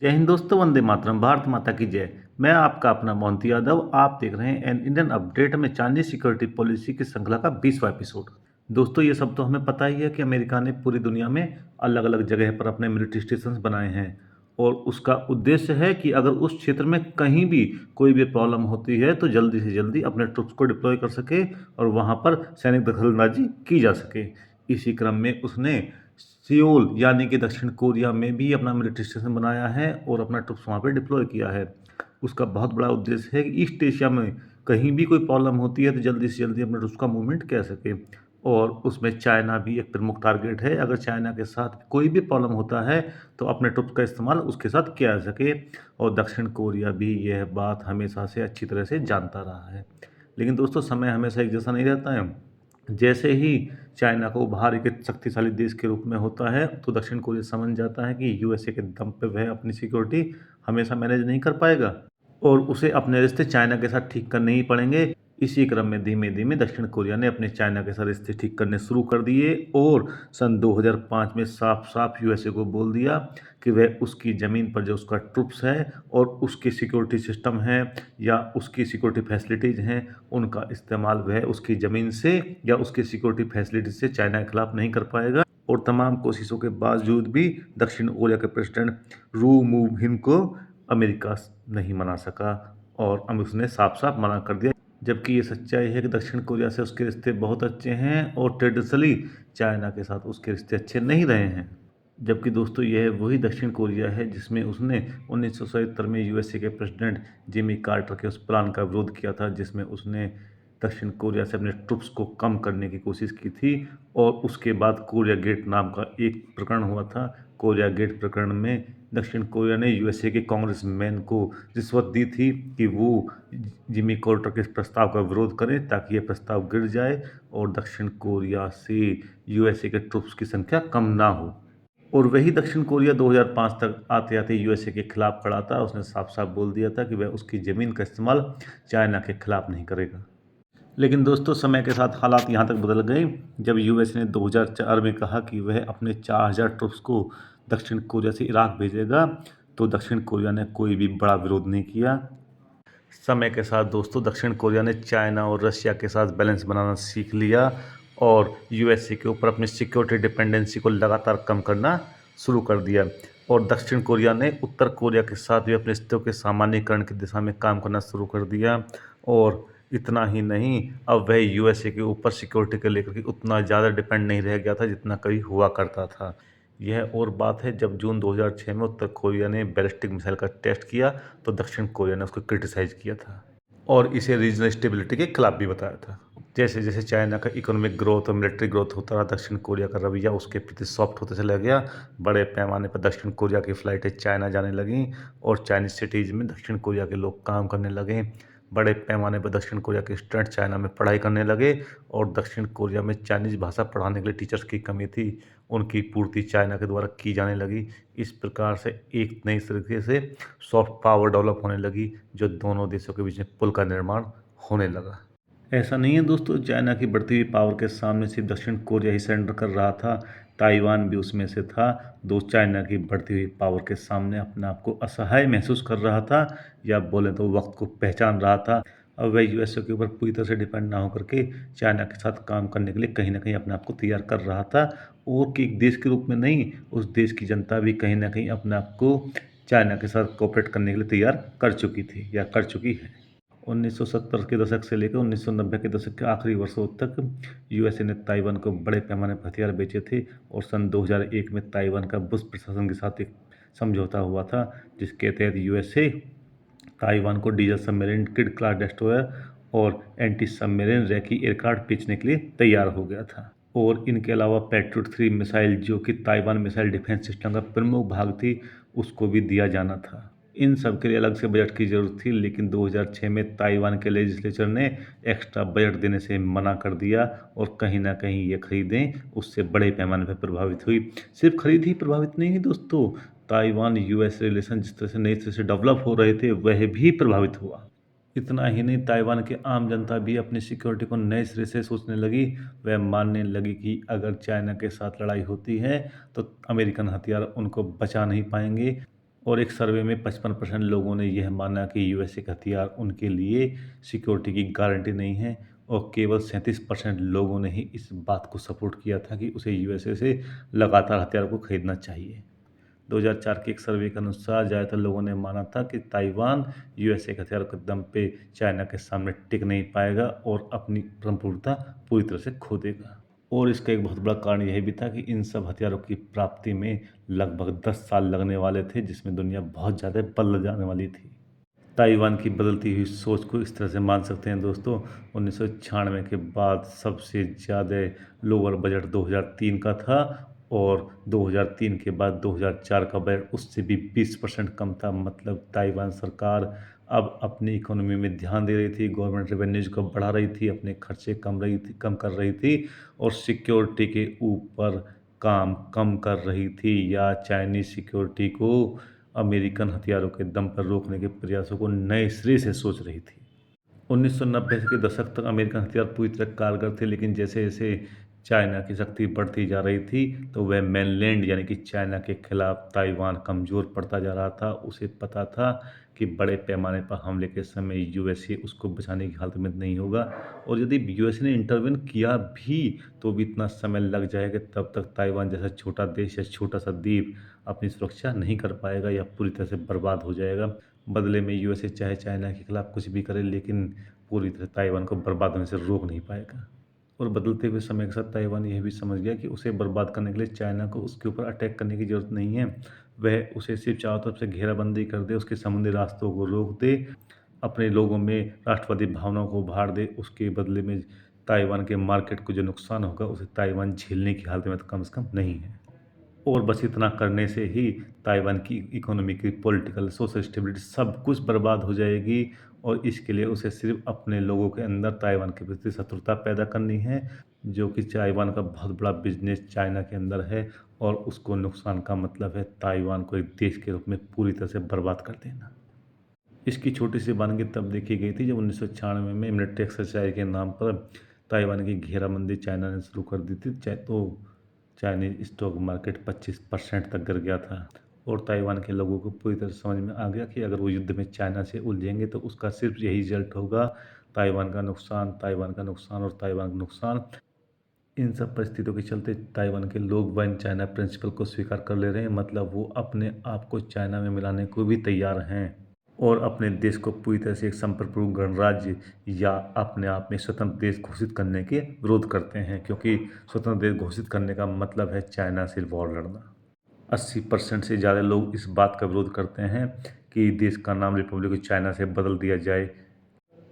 जय हिंद दोस्तों, वंदे मातरम, भारत माता की जय। मैं आपका अपना मोहंती यादव। आप देख रहे हैं एन इंडियन अपडेट में चाइनीज सिक्योरिटी पॉलिसी की श्रृंखला का 20वां एपिसोड। दोस्तों, ये सब तो हमें पता ही है कि अमेरिका ने पूरी दुनिया में अलग अलग जगह पर अपने मिलिट्री स्टेशन बनाए हैं और उसका उद्देश्य है कि अगर उस क्षेत्र में कहीं भी कोई भी प्रॉब्लम होती है तो जल्दी से जल्दी अपने ट्रुप्स को डिप्लॉय कर सके और वहाँ पर सैनिक दखलंदाजी की जा सके। इसी क्रम में उसने सियोल यानी कि दक्षिण कोरिया में भी अपना मिलिट्री स्टेशन बनाया है और अपना ट्रुप्स वहाँ पे डिप्लॉय किया है। उसका बहुत बड़ा उद्देश्य है कि ईस्ट एशिया में कहीं भी कोई प्रॉब्लम होती है तो जल्दी से जल्दी अपने ट्रुप्स का मूवमेंट कर सके। और उसमें चाइना भी एक प्रमुख टारगेट है। अगर चाइना के साथ कोई भी प्रॉब्लम होता है तो अपने ट्रुप्स का इस्तेमाल उसके साथ किया जा सके। और दक्षिण कोरिया भी यह बात हमेशा से अच्छी तरह से जानता रहा है। लेकिन दोस्तों, समय हमेशा एक जैसा नहीं रहता है। जैसे ही चाइना को उभार एक शक्तिशाली देश के रूप में होता है तो दक्षिण कोरिया समझ जाता है कि यूएसए के दम पे वह अपनी सिक्योरिटी हमेशा मैनेज नहीं कर पाएगा और उसे अपने रिश्ते चाइना के साथ ठीक करने ही पड़ेंगे। इसी क्रम में धीमे धीमे दक्षिण कोरिया ने अपने चाइना के साथ रिश्ते ठीक करने शुरू कर दिए और सन 2005 में साफ साफ यूएसए को बोल दिया कि वह उसकी ज़मीन पर जो उसका ट्रुप्स है और उसकी सिक्योरिटी सिस्टम है या उसकी सिक्योरिटी फैसिलिटीज़ हैं, उनका इस्तेमाल वह उसकी ज़मीन से या उसकी सिक्योरिटी फैसिलिटी से चाइना के खिलाफ नहीं कर पाएगा। और तमाम कोशिशों के बावजूद भी दक्षिण कोरिया के प्रेसिडेंट रू मूव हिन को अमेरिका नहीं मना सका और अब उसने साफ साफ मना कर दिया। जबकि ये सच्चाई है कि दक्षिण कोरिया से उसके रिश्ते बहुत अच्छे हैं और ट्रेडिशनली चाइना के साथ उसके रिश्ते अच्छे नहीं रहे हैं। जबकि दोस्तों, यह वही दक्षिण कोरिया है जिसमें उसने 1977 में यूएसए के प्रेसिडेंट जिमी कार्टर के उस प्लान का विरोध किया था जिसमें उसने दक्षिण कोरिया से अपने ट्रुप्स को कम करने की कोशिश की थी। और उसके बाद कोरिया गेट नाम का एक प्रकरण हुआ था। कोरिया गेट प्रकरण में दक्षिण कोरिया ने यूएसए के कांग्रेसमैन को रिश्वत दी थी कि वो जिमी कार्टर के इस प्रस्ताव का विरोध करें ताकि यह प्रस्ताव गिर जाए और दक्षिण कोरिया से यूएसए के ट्रुप्स की संख्या कम ना हो। और वही दक्षिण कोरिया 2005 तक आते आते यूएसए के खिलाफ खड़ा था। उसने साफ साफ बोल दिया था कि वह उसकी ज़मीन का इस्तेमाल चाइना के खिलाफ नहीं करेगा। लेकिन दोस्तों, समय के साथ हालात यहाँ तक बदल गए जब यूएस ने 2004 में कहा कि वह अपने 4000 ट्रुप्स को दक्षिण कोरिया से इराक भेजेगा तो दक्षिण कोरिया ने कोई भी बड़ा विरोध नहीं किया। समय के साथ दोस्तों, दक्षिण कोरिया ने चाइना और रशिया के साथ बैलेंस बनाना सीख लिया और यूएसए के ऊपर अपनी सिक्योरिटी डिपेंडेंसी को लगातार कम करना शुरू कर दिया। और दक्षिण कोरिया ने उत्तर कोरिया के साथ भी अपने रिश्तों के सामान्यीकरण की दिशा में काम करना शुरू कर दिया। और इतना ही नहीं, अब वह यूएसए के ऊपर सिक्योरिटी को लेकर के उतना ज़्यादा डिपेंड नहीं रह गया था जितना कभी हुआ करता था। यह और बात है, जब जून 2006 में उत्तर कोरिया ने बैलिस्टिक मिसाइल का टेस्ट किया तो दक्षिण कोरिया ने उसको क्रिटिसाइज किया था और इसे रीजनल स्टेबिलिटी के खिलाफ भी बताया था। जैसे जैसे चाइना का इकोनॉमिक ग्रोथ और मिलिट्री ग्रोथ होता रहा, दक्षिण कोरिया का रवैया उसके प्रति सॉफ्ट होते चला गया। बड़े पैमाने पर दक्षिण कोरिया की फ़्लाइटें चाइना जाने लगीं और चाइनीज सिटीज़ में दक्षिण कोरिया के लोग काम करने लगे। बड़े पैमाने पर दक्षिण कोरिया के स्टूडेंट चाइना में पढ़ाई करने लगे और दक्षिण कोरिया में चाइनीज़ भाषा पढ़ाने के लिए टीचर्स की कमी थी, उनकी पूर्ति चाइना के द्वारा की जाने लगी। इस प्रकार से एक नई तरीके से सॉफ्ट पावर डेवलप होने लगी जो दोनों देशों के बीच में पुल का निर्माण होने लगा। ऐसा नहीं है दोस्तों, चाइना की बढ़ती हुई पावर के सामने सिर्फ दक्षिण कोरिया ही सरेंडर कर रहा था, ताइवान भी उसमें से था। दो चाइना की बढ़ती हुई पावर के सामने अपने आप को असहाय महसूस कर रहा था या बोले तो वक्त को पहचान रहा था। अब वह यूएसए के ऊपर पूरी तरह से डिपेंड ना होकर के चाइना के साथ काम करने के लिए कहीं ना कहीं अपने आप को तैयार कर रहा था। और कि एक देश के रूप में नहीं, उस देश की जनता भी कहीं ना कहीं अपने आप को चाइना के साथ कोऑपरेट करने के लिए तैयार कर चुकी थी या कर चुकी है। 1970 के दशक से लेकर 1990 के दशक के आखिरी वर्षों तक यूएसए ने ताइवान को बड़े पैमाने पर हथियार बेचे थे और सन 2001 में ताइवान का बुश प्रशासन के साथ एक समझौता हुआ था जिसके तहत यूएसए ताइवान को diesel submarine kid class destroyer और एंटी सबमरीन रैकी एयरक्राफ्ट बेचने के लिए तैयार हो गया था। और इनके अलावा पैट्रियट 3 मिसाइल जो कि ताइवान मिसाइल डिफेंस सिस्टम का प्रमुख भाग थी, उसको भी दिया जाना था। इन सब के लिए अलग से बजट की जरूरत थी, लेकिन 2006 में ताइवान के लेजिस्लेचर ने एक्स्ट्रा बजट देने से मना कर दिया और कहीं ना कहीं ये खरीदें उससे बड़े पैमाने पर प्रभावित हुई। सिर्फ खरीद ही प्रभावित नहीं हुई दोस्तों, ताइवान यूएस रिलेशन जिस तरह से नई तरह से डेवलप हो रहे थे वह भी प्रभावित हुआ। इतना ही नहीं, ताइवान की आम जनता भी अपनी सिक्योरिटी को नए सिरे से सोचने लगी। वह मानने लगी कि अगर चाइना के साथ लड़ाई होती है तो अमेरिकन हथियार उनको बचा नहीं पाएंगे और एक सर्वे में 55% लोगों ने यह माना कि यूएसए का हथियार उनके लिए सिक्योरिटी की गारंटी नहीं है, और केवल 37% लोगों ने ही इस बात को सपोर्ट किया था कि उसे यूएसए से लगातार हथियार को खरीदना चाहिए। 2004 के एक सर्वे के अनुसार ज़्यादातर लोगों ने माना था कि ताइवान यूएसए के हथियारों के दम पे चाइना के सामने टिक नहीं पाएगा और अपनी प्रभुत्वता पूरी तरह से खो देगा। और इसका एक बहुत बड़ा कारण यह भी था कि इन सब हथियारों की प्राप्ति में लगभग 10 साल लगने वाले थे, जिसमें दुनिया बहुत ज़्यादा बदल जाने वाली थी। ताइवान की बदलती हुई सोच को इस तरह से मान सकते हैं दोस्तों। 1996 के बाद सबसे ज़्यादा लोअर बजट 2003 का था, और 2003 के बाद 2004 का बजट उससे भी 20% कम था। मतलब ताइवान सरकार अब अपनी इकोनॉमी में ध्यान दे रही थी, गवर्नमेंट रेवेन्यूज को बढ़ा रही थी, अपने खर्चे कम कर रही थी, और सिक्योरिटी के ऊपर काम कम कर रही थी, या चाइनीज सिक्योरिटी को अमेरिकन हथियारों के दम पर रोकने के प्रयासों को नए सिरे से सोच रही थी। 1990 के दशक तक अमेरिकन हथियार पूरी तरह कारगर थे, लेकिन जैसे जैसे चाइना की शक्ति बढ़ती जा रही थी, तो वह मेनलैंड यानी कि चाइना के खिलाफ ताइवान कमज़ोर पड़ता जा रहा था। उसे पता था कि बड़े पैमाने पर हमले के समय यूएसए उसको बचाने की हालत में नहीं होगा, और यदि यूएसए ने इंटरवेन किया भी तो भी इतना समय लग जाएगा, तब तक ताइवान जैसा छोटा देश या छोटा सा द्वीप अपनी सुरक्षा नहीं कर पाएगा या पूरी तरह से बर्बाद हो जाएगा। बदले में यूएसए चाहे चाइना के खिलाफ कुछ भी करे, लेकिन पूरी तरह ताइवान को बर्बाद होने से रोक नहीं पाएगा। और बदलते हुए समय के साथ ताइवान यह भी समझ गया कि उसे बर्बाद करने के लिए चाइना को उसके ऊपर अटैक करने की ज़रूरत नहीं है। वह उसे सिर्फ चारों तरफ से घेराबंदी कर दे, उसके समुद्री रास्तों को रोक दे, अपने लोगों में राष्ट्रवादी भावनाओं को उभार दे। उसके बदले में ताइवान के मार्केट को जो नुकसान होगा उसे ताइवान झेलने की हालत में तो कम से कम नहीं है। और बस इतना करने से ही ताइवान की इकोनॉमी की पॉलिटिकल सोशल स्टेबिलिटी सब कुछ बर्बाद हो जाएगी, और इसके लिए उसे सिर्फ अपने लोगों के अंदर ताइवान के प्रति शत्रुता पैदा करनी है, जो कि ताइवान का बहुत बड़ा बिजनेस चाइना के अंदर है, और उसको नुकसान का मतलब है ताइवान को एक देश के रूप में पूरी तरह से बर्बाद कर देना। इसकी छोटी सी वानगी तब देखी गई थी जब 1996 में मिलिट्री एक्सरसाइज के नाम पर ताइवान की घेराबंदी चाइना ने शुरू कर दी थी। तो चाइनीज स्टॉक मार्केट 25% तक गिर गया था, और ताइवान के लोगों को पूरी तरह समझ में आ गया कि अगर वो युद्ध में चाइना से उलझेंगे तो उसका सिर्फ यही रिजल्ट होगा, ताइवान का नुकसान, ताइवान का नुकसान और ताइवान का नुकसान। इन सब परिस्थितियों के चलते ताइवान के लोग वन चाइना प्रिंसिपल को स्वीकार कर ले रहे हैं। मतलब वो अपने आप को चाइना में मिलाने को भी तैयार हैं, और अपने देश को पूरी तरह से एक संप्रभु गणराज्य या अपने आप में स्वतंत्र देश घोषित करने के विरोध करते हैं, क्योंकि स्वतंत्र देश घोषित करने का मतलब है चाइना से वॉर लड़ना। 80% से ज़्यादा लोग इस बात का विरोध करते हैं कि देश का नाम रिपब्लिक ऑफ चाइना से बदल दिया जाए।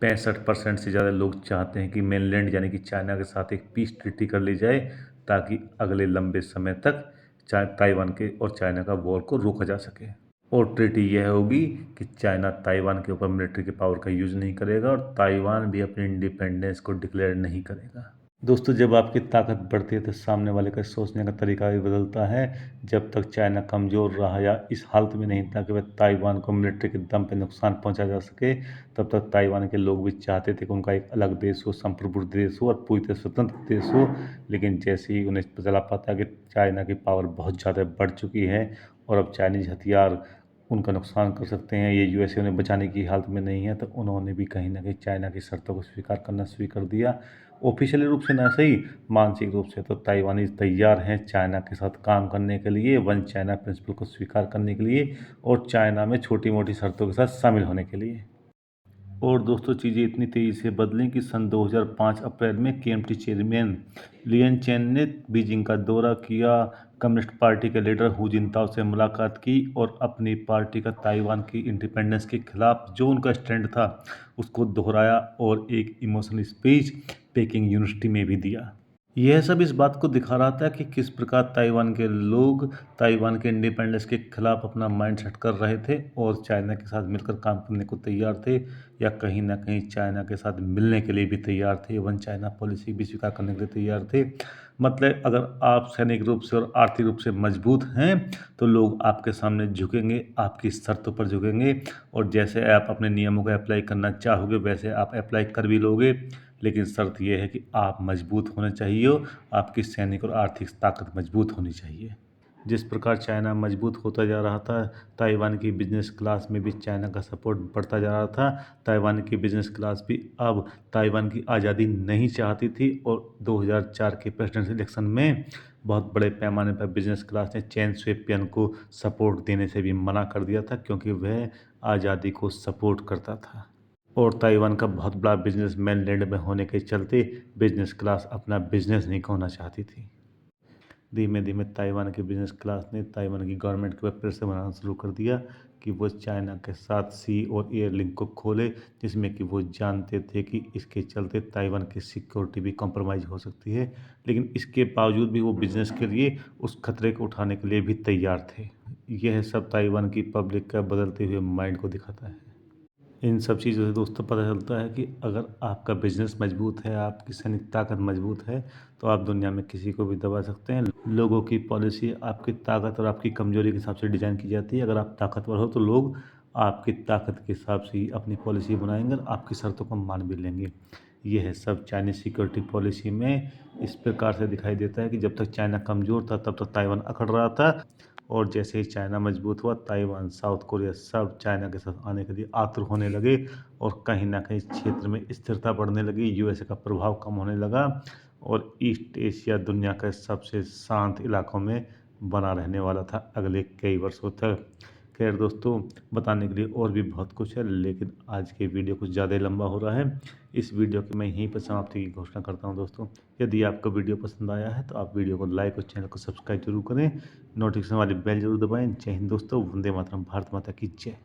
65% से ज़्यादा लोग चाहते हैं कि मेनलैंड यानी कि चाइना के साथ एक पीस ट्रीटी कर ली जाए, ताकि अगले लंबे समय तक ताइवान के और चाइना का वॉर को रोका जा सके। और ट्रीटी यह होगी कि चाइना ताइवान के ऊपर मिलिट्री के पावर का यूज़ नहीं करेगा, और ताइवान भी अपनी इंडिपेंडेंस को डिक्लेयर नहीं करेगा। दोस्तों, जब आपकी ताकत बढ़ती है तो सामने वाले का सोचने का तरीका भी बदलता है। जब तक चाइना कमज़ोर रहा या इस हालत में नहीं था कि वह ताइवान को मिलिट्री के दम पे नुकसान पहुंचा जा सके, तब तक ताइवान के लोग भी चाहते थे कि उनका एक अलग देश हो, संप्रभु देश हो और पूरी तरह स्वतंत्र देश हो। लेकिन जैसे ही उन्हें पता चला पाता कि चाइना की पावर बहुत ज़्यादा बढ़ चुकी है, और अब चाइनीज हथियार उनका नुकसान कर सकते हैं, ये यूएसए उन्हें बचाने की हालत में नहीं है, तो उन्होंने भी कहीं ना कहीं चाइना की शर्तों को स्वीकार करना शुरू कर दिया। ऑफिशियली रूप से ना सही, मानसिक रूप से तो ताइवानी तैयार हैं चाइना के साथ काम करने के लिए, वन चाइना प्रिंसिपल को स्वीकार करने के लिए, और चाइना में छोटी मोटी शर्तों के साथ शामिल होने के लिए। और दोस्तों, चीज़ें इतनी तेज़ी से बदलीं कि सन 2005 अप्रैल में केएमटी चेयरमैन लियन चेन ने बीजिंग का दौरा किया, कम्युनिस्ट पार्टी के लीडर हु जिनताओ से मुलाकात की, और अपनी पार्टी का ताइवान की इंडिपेंडेंस के खिलाफ जो उनका स्टैंड था उसको दोहराया, और एक इमोशनल स्पीच पेकिंग यूनिवर्सिटी में भी दिया। यह सब इस बात को दिखा रहा था कि किस प्रकार ताइवान के लोग ताइवान के इंडिपेंडेंस के खिलाफ अपना माइंड सेट कर रहे थे, और चाइना के साथ मिलकर काम करने को तैयार थे, या कहीं ना कहीं चाइना के साथ मिलने के लिए भी तैयार थे, वन चाइना पॉलिसी भी स्वीकार करने के लिए तैयार थे। मतलब अगर आप सैनिक रूप से और आर्थिक रूप से मजबूत हैं तो लोग आपके सामने झुकेंगे, आपकी शर्तों पर झुकेंगे, और जैसे आप अपने नियमों को अप्लाई करना चाहोगे वैसे आप अप्लाई कर भी लोगे। लेकिन शर्त यह है कि आप मजबूत होने चाहिए, आपकी सैनिक और आर्थिक ताकत मजबूत होनी चाहिए। जिस प्रकार चाइना मजबूत होता जा रहा था, ताइवान की बिजनेस क्लास में भी चाइना का सपोर्ट बढ़ता जा रहा था। ताइवान की बिजनेस क्लास भी अब ताइवान की आज़ादी नहीं चाहती थी और 2004 के प्रेसिडेंशियल इलेक्शन में बहुत बड़े पैमाने पर बिजनेस क्लास ने चेन शुइपियन को सपोर्ट देने से भी मना कर दिया था, क्योंकि वह आज़ादी को सपोर्ट करता था। और ताइवान का बहुत बड़ा बिजनेस मेनलैंड में होने के चलते बिजनेस क्लास अपना बिजनेस नहीं खोना चाहती थी। धीमे धीमे ताइवान के बिजनेस क्लास ने ताइवान की गवर्नमेंट के ऊपर प्रेशर बनाना शुरू कर दिया कि वो चाइना के साथ सी और एयर लिंक को खोले, जिसमें कि वो जानते थे कि इसके चलते ताइवान की सिक्योरिटी भी कॉम्प्रोमाइज़ हो सकती है। लेकिन इसके बावजूद भी वो बिजनेस के लिए उस खतरे को उठाने के लिए भी तैयार थे। यह सब ताइवान की पब्लिक का बदलते हुए माइंड को दिखाता है। इन सब चीज़ों से दोस्तों पता चलता है कि अगर आपका बिजनेस मजबूत है, आपकी सैनिक ताकत मजबूत है, तो आप दुनिया में किसी को भी दबा सकते हैं। लोगों की पॉलिसी आपकी ताकत और आपकी कमजोरी के हिसाब से डिज़ाइन की जाती है। अगर आप ताकतवर हो तो लोग आपकी ताकत के हिसाब से ही अपनी पॉलिसी बनाएंगे और आपकी शर्तों को मान भी लेंगे। यह सब चाइनीज सिक्योरिटी पॉलिसी में इस प्रकार से दिखाई देता है कि जब तक चाइना कमज़ोर था तब तक ताइवान अकड़ रहा था, और जैसे ही चाइना मजबूत हुआ, ताइवान, साउथ कोरिया सब चाइना के साथ आने के लिए आतुर होने लगे और कहीं ना कहीं क्षेत्र में स्थिरता बढ़ने लगी। यूएसए का प्रभाव कम होने लगा और ईस्ट एशिया दुनिया के सबसे शांत इलाकों में बना रहने वाला था अगले कई वर्षों तक। खैर दोस्तों, बताने के लिए और भी बहुत कुछ है, लेकिन आज के वीडियो कुछ ज़्यादा ही लंबा हो रहा है। इस वीडियो की मैं यहीं पर समाप्ति की घोषणा करता हूं दोस्तों। यदि आपको वीडियो पसंद आया है तो आप वीडियो को लाइक और चैनल को सब्सक्राइब जरूर करें, नोटिफिकेशन वाली बेल जरूर दबाएं। जय हिंद दोस्तों, वंदे मातरम, भारत माता की जय।